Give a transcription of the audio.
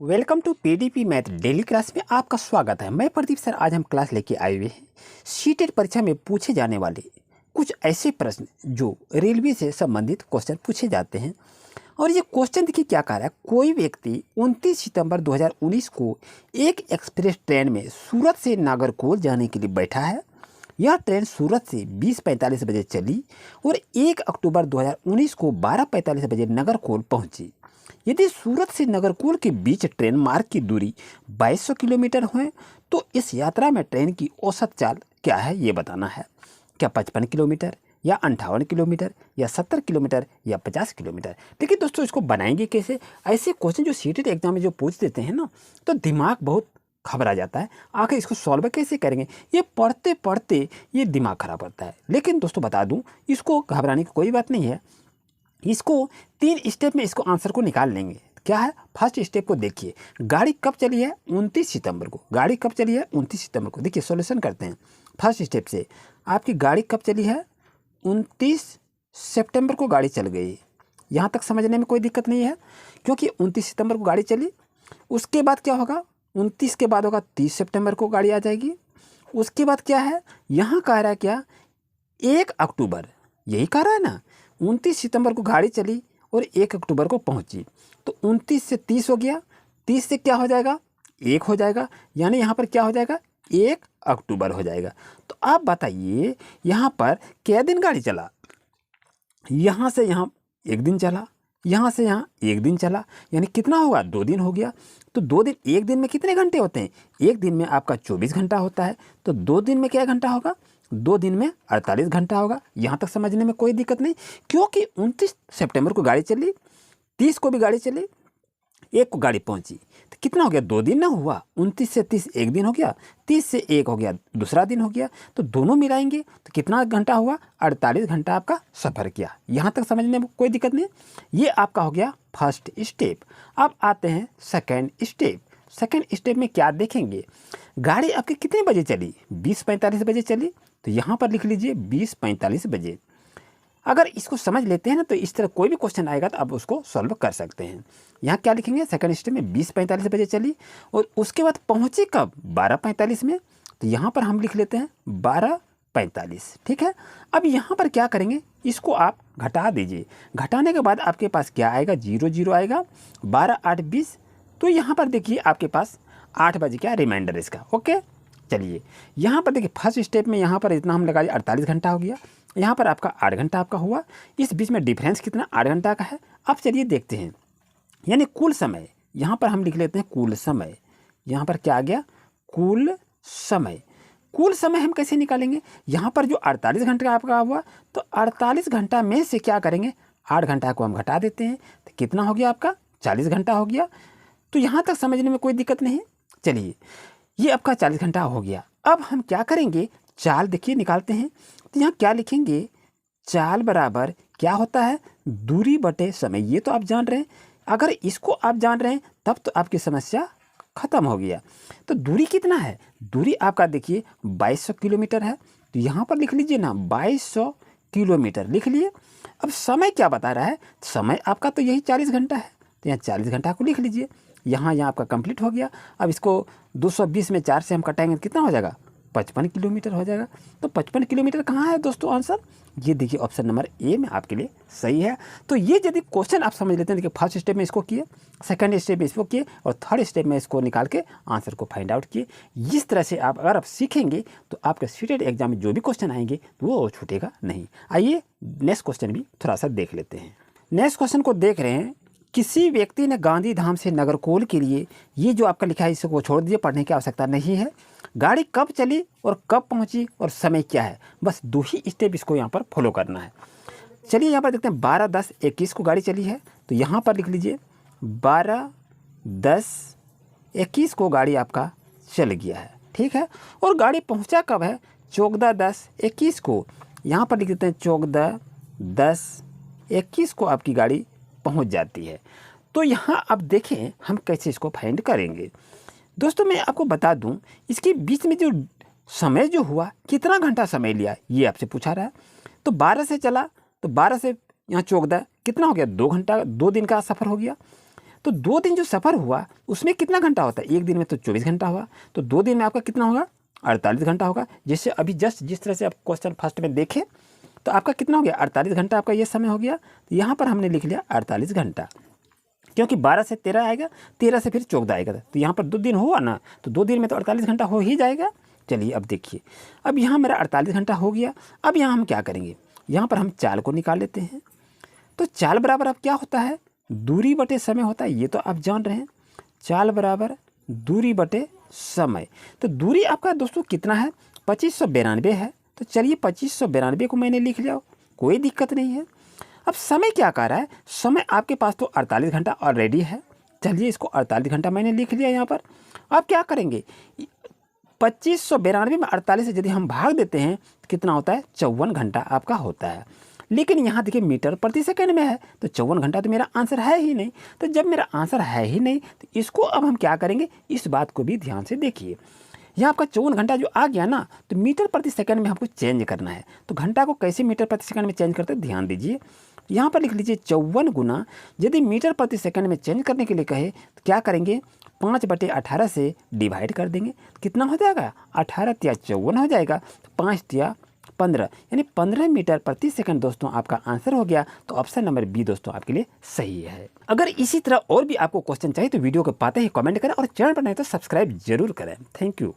Welcome to PDP math daily class में आपका स्वागत है। मैं प्रदीप सर। आज हम क्लास लेके आए हुए हैं सीटेट परीक्षा में पूछे जाने वाले कुछ ऐसे प्रश्न जो रेलवे से संबंधित क्वेश्चन पूछे जाते हैं। और ये क्वेश्चन देखिए क्या कह रहा है। कोई व्यक्ति 29 सितंबर 2019 को एक एक्सप्रेस ट्रेन में सूरत से नागरकोल जाने के लिए बैठा है। यह ट्रेन सूरत से 20:45 बजे चली और 1 अक्टूबर 2019 को 12:45 बजे नागरकोल पहुंची। यदि सूरत से नागरकोल के बीच ट्रेन मार्ग की दूरी 2200 किलोमीटर है तो इस यात्रा में ट्रेन की औसत चाल क्या है ये बताना है। क्या 55 किलोमीटर या 58 किलोमीटर या 70 किलोमीटर या 50 किलोमीटर। लेकिन दोस्तों इसको बनाएंगे कैसे। ऐसे क्वेश्चन जो सीटेट एग्जाम में जो पूछ देते हैं ना तो दिमाग बहुत घबरा जाता है। आखिर इसको सॉल्व कैसे करेंगे ये पढ़ते पढ़ते ये दिमाग खराब होता है। लेकिन दोस्तों बता दूं इसको घबराने की कोई बात नहीं है। इसको 3 स्टेप में इसको आंसर को निकाल लेंगे। क्या है फर्स्ट स्टेप को देखिए। गाड़ी कब चली है 29 सितंबर को। गाड़ी कब चली है 29 सितंबर को। देखिए सॉल्यूशन करते हैं फर्स्ट स्टेप से। आपकी गाड़ी कब चली है 29 सितंबर को गाड़ी चल गई। यहाँ तक समझने में कोई दिक्कत नहीं है क्योंकि 29 सितंबर को गाड़ी चली। उसके बाद क्या होगा 29 के बाद होगा 30 सितंबर को गाड़ी आ जाएगी। उसके बाद क्या है यहाँ कह रहा है क्या 1 अक्टूबर यही कह रहा है ना। 29 सितंबर को गाड़ी चली और 1 अक्टूबर को पहुंची तो 29 से 30 हो गया। 30 से क्या हो जाएगा 1 हो जाएगा यानी यहाँ पर क्या हो जाएगा 1 अक्टूबर हो जाएगा। तो आप बताइए यहाँ पर क्या दिन गाड़ी चला। यहाँ से यहाँ 1 दिन चला, यहाँ से यहाँ 1 दिन चला यानी कितना होगा 2 दिन हो गया। तो 2 दिन 1 दिन में कितने घंटे होते हैं 1 दिन में आपका 24 घंटा होता है। तो 2 दिन में क्या घंटा होगा 2 दिन में 48 घंटा होगा। यहाँ तक समझने में कोई दिक्कत नहीं क्योंकि 29 सितंबर को गाड़ी चली, 30 को भी गाड़ी चली, 1 को गाड़ी पहुँची तो कितना हो गया 2 दिन ना हुआ। 29 से 30 1 दिन हो गया, 30 से 1 हो गया दूसरा दिन हो गया। तो दोनों मिलाएंगे तो कितना घंटा हुआ 48 घंटा आपका सफ़र किया। यहाँ तक समझने में कोई दिक्कत नहीं। ये आपका हो गया फर्स्ट स्टेप। अब आते हैं सेकेंड स्टेप। सेकेंड स्टेप में क्या देखेंगे गाड़ी आपकी कितने बजे चली 20:45 बजे चली। तो यहाँ पर लिख लीजिए 20:45 बजे। अगर इसको समझ लेते हैं ना तो इस तरह कोई भी क्वेश्चन आएगा तो आप उसको सॉल्व कर सकते हैं। यहाँ क्या लिखेंगे सेकंड स्टेप में 20:45 बजे चली और उसके बाद पहुँची कब 12:45 में। तो यहाँ पर हम लिख लेते हैं 12:45। ठीक है। अब यहाँ पर क्या करेंगे इसको आप घटा दीजिए। घटाने के बाद आपके पास क्या आएगा 0 0 आएगा। 12 8 20। तो यहाँ पर देखिए आपके पास 8 बजे क्या रिमाइंडर इसका। ओके चलिए यहाँ पर देखिए फर्स्ट स्टेप में यहाँ पर इतना हम लगा लिया 48 घंटा हो गया। यहाँ पर आपका 8 घंटा आपका हुआ। इस बीच में डिफरेंस कितना 8 घंटा का है। अब चलिए देखते हैं यानी कुल समय यहाँ पर हम लिख लेते हैं कुल समय। यहाँ पर क्या आ गया कुल समय। कुल समय हम कैसे निकालेंगे यहाँ पर जो 48 घंटा आपका हुआ तो 48 घंटा में से क्या करेंगे 8 घंटा को हम घटा देते हैं तो कितना हो गया आपका 40 घंटा हो गया। तो यहाँ तक समझने में कोई दिक्कत नहीं। चलिए ये आपका 40 घंटा हो गया। अब हम क्या करेंगे चाल देखिए निकालते हैं। तो यहाँ क्या लिखेंगे चाल बराबर क्या होता है दूरी बटे समय। ये तो आप जान रहे हैं। अगर इसको आप जान रहे हैं तब तो आपकी समस्या खत्म हो गया। तो दूरी कितना है दूरी आपका देखिए 2200 किलोमीटर है। तो यहाँ पर लिख लीजिए ना 2200 किलोमीटर लिख लिए। अब समय क्या बता रहा है समय आपका तो यही 40 घंटा है। तो यहाँ 40 घंटा को लिख लीजिए। यहाँ आपका कंप्लीट हो गया। अब इसको 220 में 4 से हम कटाएंगे कितना हो जाएगा 55 किलोमीटर हो जाएगा। तो 55 किलोमीटर कहाँ है दोस्तों आंसर ये देखिए ऑप्शन नंबर ए में आपके लिए सही है। तो ये यदि क्वेश्चन आप समझ लेते हैं देखिए फर्स्ट स्टेप में इसको किए, सेकंड स्टेप में इसको किए और थर्ड स्टेप में इसको निकाल के आंसर को फाइंड आउट किए। इस तरह से आप अगर आप सीखेंगे तो आपके सीटेट एग्जाम में जो भी क्वेश्चन आएंगे तो वो छूटेगा नहीं। आइए नेक्स्ट क्वेश्चन भी थोड़ा सा देख लेते हैं। नेक्स्ट क्वेश्चन को देख रहे हैं किसी व्यक्ति ने गांधी धाम से नागरकोल के लिए ये जो आपका लिखा है इसको छोड़ दीजिए पढ़ने की आवश्यकता नहीं है। गाड़ी कब चली और कब पहुंची और समय क्या है बस 2 ही स्टेप इसको यहाँ पर फॉलो करना है। चलिए यहाँ पर देखते हैं 12 10 21 को गाड़ी चली है। तो यहाँ पर लिख लीजिए 12 10 21 को गाड़ी आपका चल गया है। ठीक है। और गाड़ी पहुँचा कब है 14 10 21 को। यहाँ पर लिख देते हैं 14 10 21 को आपकी गाड़ी पहुंच जाती है। तो यहाँ अब देखें हम कैसे इसको फाइंड करेंगे। दोस्तों मैं आपको बता दूं इसके बीच में जो समय जो हुआ कितना घंटा समय लिया ये आपसे पूछा रहा है। तो 12 से चला तो 12 से यहाँ 14 कितना हो गया 2 घंटा 2 दिन का सफ़र हो गया। तो 2 दिन जो सफ़र हुआ उसमें कितना घंटा होता है? एक दिन में तो 24 घंटा हुआ, तो 2 दिन में आपका कितना होगा? 48 घंटा होगा। जैसे अभी जस्ट जिस तरह से आप क्वेश्चन फर्स्ट में देखे तो आपका कितना हो गया? 48 घंटा आपका ये समय हो गया। तो यहाँ पर हमने लिख लिया 48 घंटा, क्योंकि 12 से 13 आएगा, 13 से फिर 14 आएगा, तो यहाँ पर 2 दिन हुआ ना, तो 2 दिन में तो 48 घंटा हो ही जाएगा। चलिए अब देखिए, अब यहाँ मेरा 48 घंटा हो गया। अब यहाँ हम क्या करेंगे? यहाँ पर हम चाल को निकाल लेते हैं। तो चाल बराबर अब क्या होता है? दूरी बटे समय होता है, ये तो आप जान रहे हैं। चाल बराबर दूरी बटे समय। तो दूरी आपका दोस्तों कितना है? 2592 है। तो चलिए 2592 को मैंने लिख लिया, कोई दिक्कत नहीं है। अब समय क्या कर रहा है? समय आपके पास तो 48 घंटा ऑलरेडी है। चलिए इसको 48 घंटा मैंने लिख लिया यहाँ पर। अब क्या करेंगे? 2592 में 48 से यदि हम भाग देते हैं तो कितना होता है? 54 घंटा आपका होता है। लेकिन यहाँ देखिए मीटर प्रति सेकंड में है, तो 54 घंटा तो मेरा आंसर है ही नहीं। तो जब मेरा आंसर है ही नहीं तो इसको अब हम क्या करेंगे? इस बात को भी ध्यान से देखिए। यहाँ आपका 54 घंटा जो आ गया ना, तो मीटर प्रति सेकंड में हमको चेंज करना है। तो घंटा को कैसे मीटर प्रति सेकंड में चेंज करते हैं ध्यान दीजिए। यहाँ पर लिख लीजिए 54 गुना, यदि मीटर प्रति सेकंड में चेंज करने के लिए कहे तो क्या करेंगे? 5/18 से डिवाइड कर देंगे। कितना हो जाएगा? 18 तिया 54 हो जाएगा, तो 5 तिया 15, यानी 15 मीटर प्रति सेकंड दोस्तों आपका आंसर हो गया। तो ऑप्शन नंबर बी दोस्तों आपके लिए सही है। अगर इसी तरह और भी आपको क्वेश्चन चाहिए तो वीडियो को पाते ही कमेंट करें और चैनल पर नहीं तो सब्सक्राइब जरूर करें। Thank you.